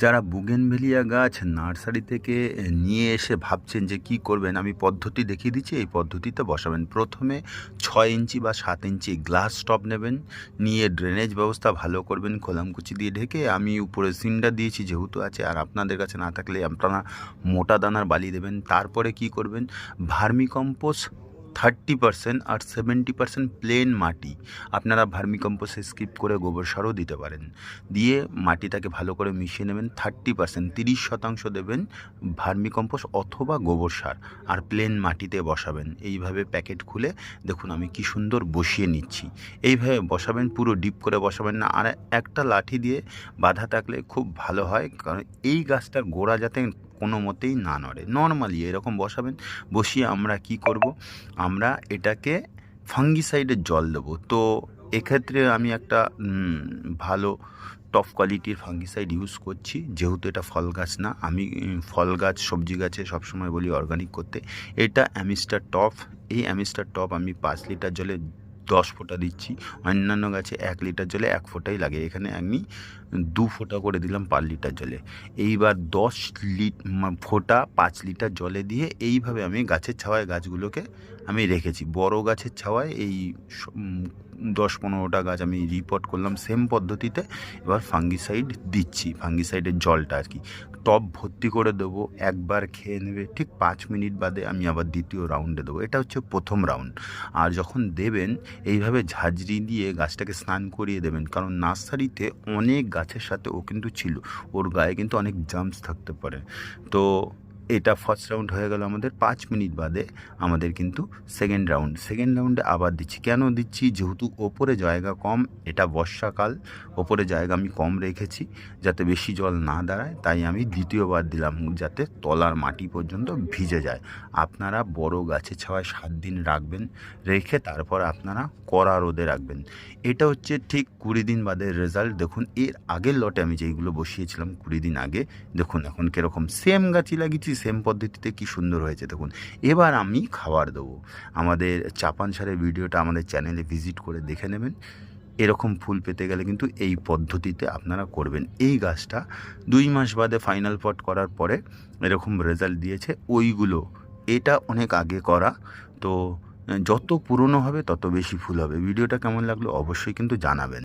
যারা বুগেনভেলিয়া গাছ নার্সারি থেকে নিয়ে এসে ভাবছেন যে কি করবেন, আমি পদ্ধতি দেখিয়ে দিচ্ছি। এই পদ্ধতিতে বসাবেন। প্রথমে 6 ইঞ্চি বা 7 ইঞ্চি গ্লাস টব নেবেন, নিয়ে ড্রেনেজ ব্যবস্থা ভালো করবেন খোলামকুচি দিয়ে ঢেকে। আমি উপরে সিন্ডার দিয়েছি যেহেতু আছে, আর আপনাদের কাছে না থাকলে আপনারা মোটা দানার বালি দেবেন। তারপরে কি করবেন, ভার্মিকম্পোস্ট 30% আর 70% প্লেন মাটি। আপনারা ভার্মিকম্পোস্ট স্কিপ করে গোবর সারও দিতে পারেন। দিয়ে মাটিটাকে ভালো করে মিশিয়ে নেবেন। 30% 30% দেবেন ভার্মিকম্পোস্ট অথবা গোবর সার, আর প্লেন মাটিতে বসাবেন। এইভাবে প্যাকেট খুলে দেখুন আমি কি সুন্দর বসিয়ে নিচ্ছি। এইভাবে বসাবেন, পুরো ডিপ করে বসাবেন না। আর একটা লাঠি দিয়ে বাঁধা থাকলে খুব ভালো হয়, কারণ এই গাছটার গোড়া যাতে কোনো মতেই না নড়ে। নর্মালি এরকম বসাবেন। বসিয়ে আমরা কি করব, আমরা এটাকে ফাঙ্গিসাইডের জল দেবো। তো এক্ষেত্রে আমি একটা ভালো টপ কোয়ালিটির ফাঙ্গিসাইড ইউজ করছি, যেহেতু এটা ফল গাছ না। আমি ফল গাছ সবজি গাছে সবসময় বলি অর্গানিক করতে। এটা অ্যামিস্টার টপ। এই অ্যামিস্টার টপ আমি 5 লিটার জলে 10 ফোঁটা দিচ্ছি। অন্যান্য গাছে 1 লিটার জলে 1 ফোঁটাই লাগে, এখানে আমি 2 ফোঁটা করে দিলাম 5 লিটার জলে। এইবার 10 ফোঁটা 5 লিটার জলে দিয়ে এইভাবে আমি গাছের ছাওয়ায় গাছগুলোকে আমি রেখেছি। বড় গাছের ছাওয়ায় এই 10-15টা গাছ আমি রিপোর্ট করলাম সেম পদ্ধতিতে। এবার ফাঙ্গিসাইড দিচ্ছি, ফাঙ্গিসাইডের জলটা আর কি টব ভর্তি করে দেবো। একবার খেয়ে নেবে, ঠিক 5 মিনিট বাদে আমি আবার দ্বিতীয় রাউন্ডে দেবো। এটা হচ্ছে প্রথম রাউন্ড। আর যখন দেবেন এইভাবে ঝাঁঝরি দিয়ে গাছটাকে স্নান করিয়ে দেবেন, কারণ নার্সারিতে অনেক গাছের সাথে ও কিন্তু ছিল, ওর গায়ে কিন্তু অনেক জার্মস থাকতে পারে। তো এটা ফার্স্ট রাউন্ড হয়ে গেল আমাদের। 5 মিনিট বাদে আমাদের কিন্তু সেকেন্ড রাউন্ডে আবার দিচ্ছি। কেন দিচ্ছি, যেহেতু ওপরে জায়গা কম, এটা বর্ষাকাল, ওপরে জায়গা আমি কম রেখেছি যাতে বেশি জল না দাঁড়ায়, তাই আমি দ্বিতীয়বার দিলাম যাতে তলার মাটি পর্যন্ত ভিজে যায়। আপনারা বড় গাছের ছাওয়ায় 7 দিন রাখবেন, রেখে তারপর আপনারা কড়া রোদে রাখবেন। এটা হচ্ছে ঠিক 20 দিন বাদের রেজাল্ট। দেখুন এর আগের লটে আমি যেইগুলো বসিয়েছিলাম 20 দিন আগে, দেখুন এখন কীরকম সেম গাছই লাগিয়েছি, সেম পদ্ধতিতে কি সুন্দর হয়েছে দেখুন। এবার আমি খাবার দেবো। আমাদের চাপান সারের ভিডিওটা আমাদের চ্যানেলে ভিজিট করে দেখে নেবেন। এরকম ফুল পেতে গেলে কিন্তু এই পদ্ধতিতে আপনারা করবেন। এই গাছটা 2 মাস বাদে ফাইনাল পট করার পরে এরকম রেজাল্ট দিয়েছে ওইগুলো। এটা অনেক আগে করা, তো যত পুরনো হবে তত বেশি ফুল হবে। ভিডিওটা কেমন লাগলো অবশ্যই কিন্তু জানাবেন।